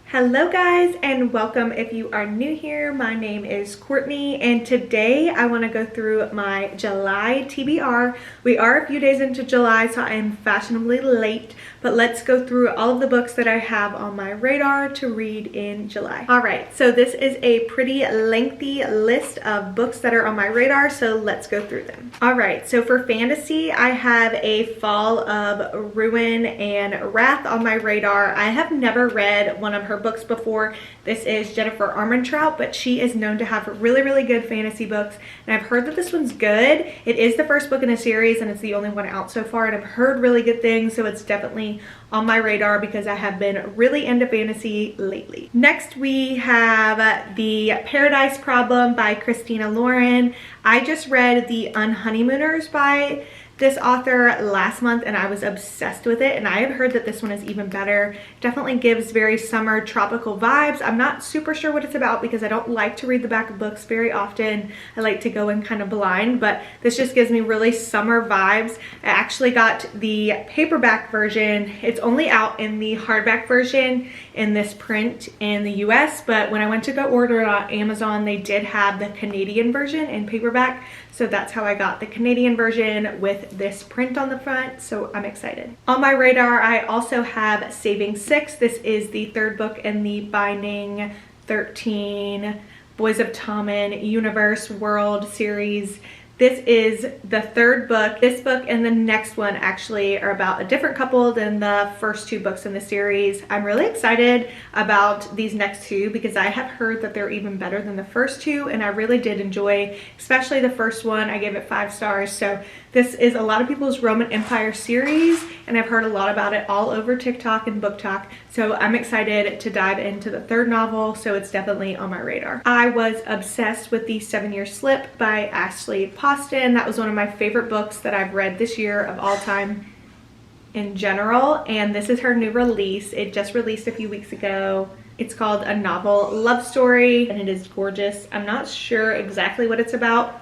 Hello guys and welcome. If you are new here, my name is Courtney and today I want to go through my July TBR. We are a few days into July, so I am fashionably late, but let's go through all of the books that I have on my radar to read in July. Alright, so this is a pretty lengthy list of books that are on my radar, so let's go through them. Alright, so for fantasy, I have A Fall of Ruin and Wrath on my radar. I have never read one of her books before. This is Jennifer Armentrout, but she is known to have really good fantasy books, and I've heard that this one's good. It is the first book in a series and it's the only one out so far, and I've heard really good things, so it's definitely on my radar because I have been really into fantasy lately. Next we have The Paradise Problem by Christina Lauren. I just read The Unhoneymooners by this author last month and I was obsessed with it, and I have heard that this one is even better. Definitely gives very summer tropical vibes. I'm not super sure what it's about because I don't like to read the back of books very often. I like to go in kind of blind, but this just gives me really summer vibes. I actually got the paperback version. It's only out in the hardback version in this print in the US, but when I went to go order it on Amazon, they did have the Canadian version in paperback. So that's how I got the Canadian version with this print on the front, so I'm excited. On my radar, I also have Saving Six. This is the third book in the Binding 13 Boys of Tommen universe world series. This is the third book. This book and the next one actually are about a different couple than the first two books in the series. I'm really excited about these next two because I have heard that they're even better than the first two, and I really did enjoy, especially the first one. I gave it 5 stars. So this is a lot of people's Roman Empire series, and I've heard a lot about it all over TikTok and Book Talk. So I'm excited to dive into the third novel, so it's definitely on my radar. I was obsessed with The 7-Year Slip by Ashley Poston. That was one of my favorite books that I've read this year of all time in general, and this is her new release. It just released a few weeks ago. It's called A Novel Love Story, and it is gorgeous. I'm not sure exactly what it's about.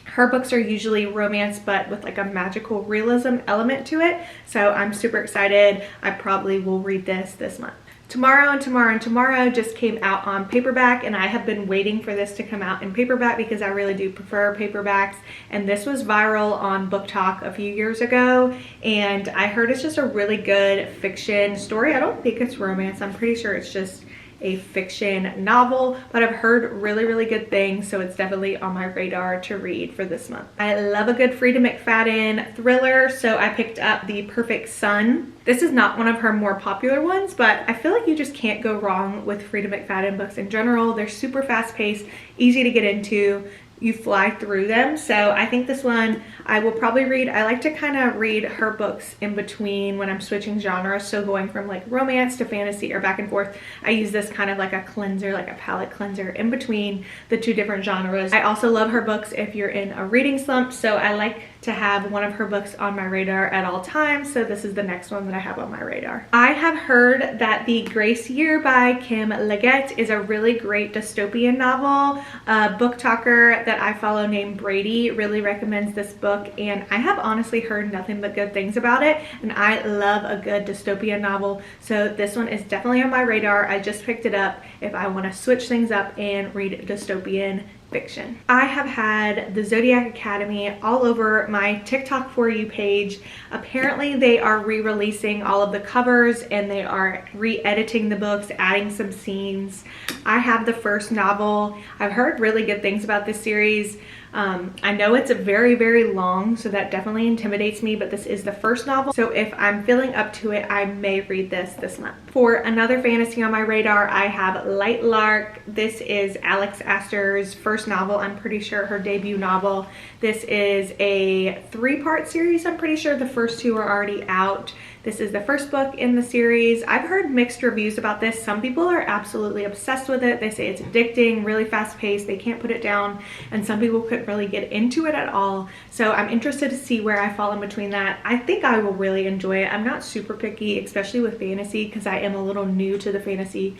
Her books are usually romance, but with like a magical realism element to it. So I'm super excited. I probably will read this month. Tomorrow and Tomorrow and Tomorrow just came out on paperback, and I have been waiting for this to come out in paperback because I really do prefer paperbacks. And this was viral on Book Talk a few years ago, and I heard it's just a really good fiction story. I don't think it's romance. I'm pretty sure it's just a fiction novel, but I've heard really good things, so it's definitely on my radar to read for this month. I love a good Frida McFadden thriller, so I picked up The Perfect Son. This is not one of her more popular ones, but I feel like you just can't go wrong with Frida McFadden books in general. They're super fast paced, easy to get into. You fly through them, so I think this one I will probably read. I like to kind of read her books in between when I'm switching genres, so going from like romance to fantasy or back and forth. I use this kind of like a cleanser, like a palette cleanser in between the two different genres. I also love her books if you're in a reading slump, so I like to have one of her books on my radar at all times, so this is the next one that I have on my radar. I have heard that The Grace Year by Kim Leggett is a really great dystopian novel. A book talker that I follow named Brady really recommends this book, and I have honestly heard nothing but good things about it, and I love a good dystopian novel, so this one is definitely on my radar. I just picked it up if I want to switch things up and read dystopian fiction. I have had The Zodiac Academy all over my TikTok For You page. Apparently they are re-releasing all of the covers and they are re-editing the books, adding some scenes. I have the first novel. I've heard really good things about this series. I know it's very long, so that definitely intimidates me, but this is the first novel, so if I'm feeling up to it, I may read this month. For another fantasy on my radar, I have Light Lark. This is Alex Astor's first novel, I'm pretty sure her debut novel. This is a 3-part series. I'm pretty sure the first 2 are already out. This is the first book in the series. I've heard mixed reviews about this. Some people are absolutely obsessed with it. They say it's addicting, really fast paced, they can't put it down, and some people couldn't really get into it at all. So I'm interested to see where I fall in between that. I think I will really enjoy it. I'm not super picky, especially with fantasy, because I am a little new to the fantasy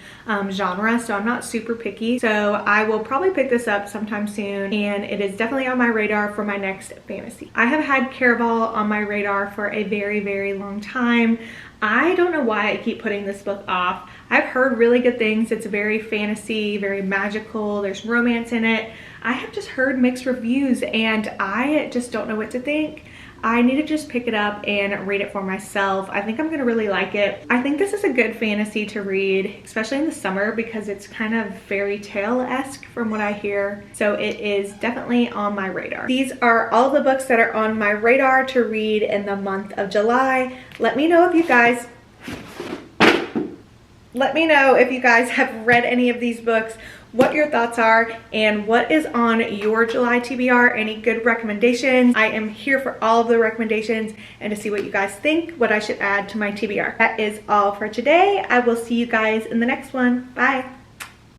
genre, so I'm not super picky. So I will probably pick this up sometime soon, and it is definitely on my radar for my next fantasy. I have had Caraval on my radar for a very long time. I don't know why I keep putting this book off. I've heard really good things. It's very fantasy, very magical. There's romance in it. I have just heard mixed reviews and I just don't know what to think. I need to just pick it up and read it for myself. I think I'm gonna really like it. I think this is a good fantasy to read, especially in the summer, because it's kind of fairy tale-esque from what I hear. So it is definitely on my radar. These are all the books that are on my radar to read in the month of July. Let me know if you guys have read any of these books, what your thoughts are, and what is on your July TBR. Any good recommendations? I am here for all of the recommendations and to see what you guys think, what I should add to my TBR. That is all for today. I will see you guys in the next one. Bye.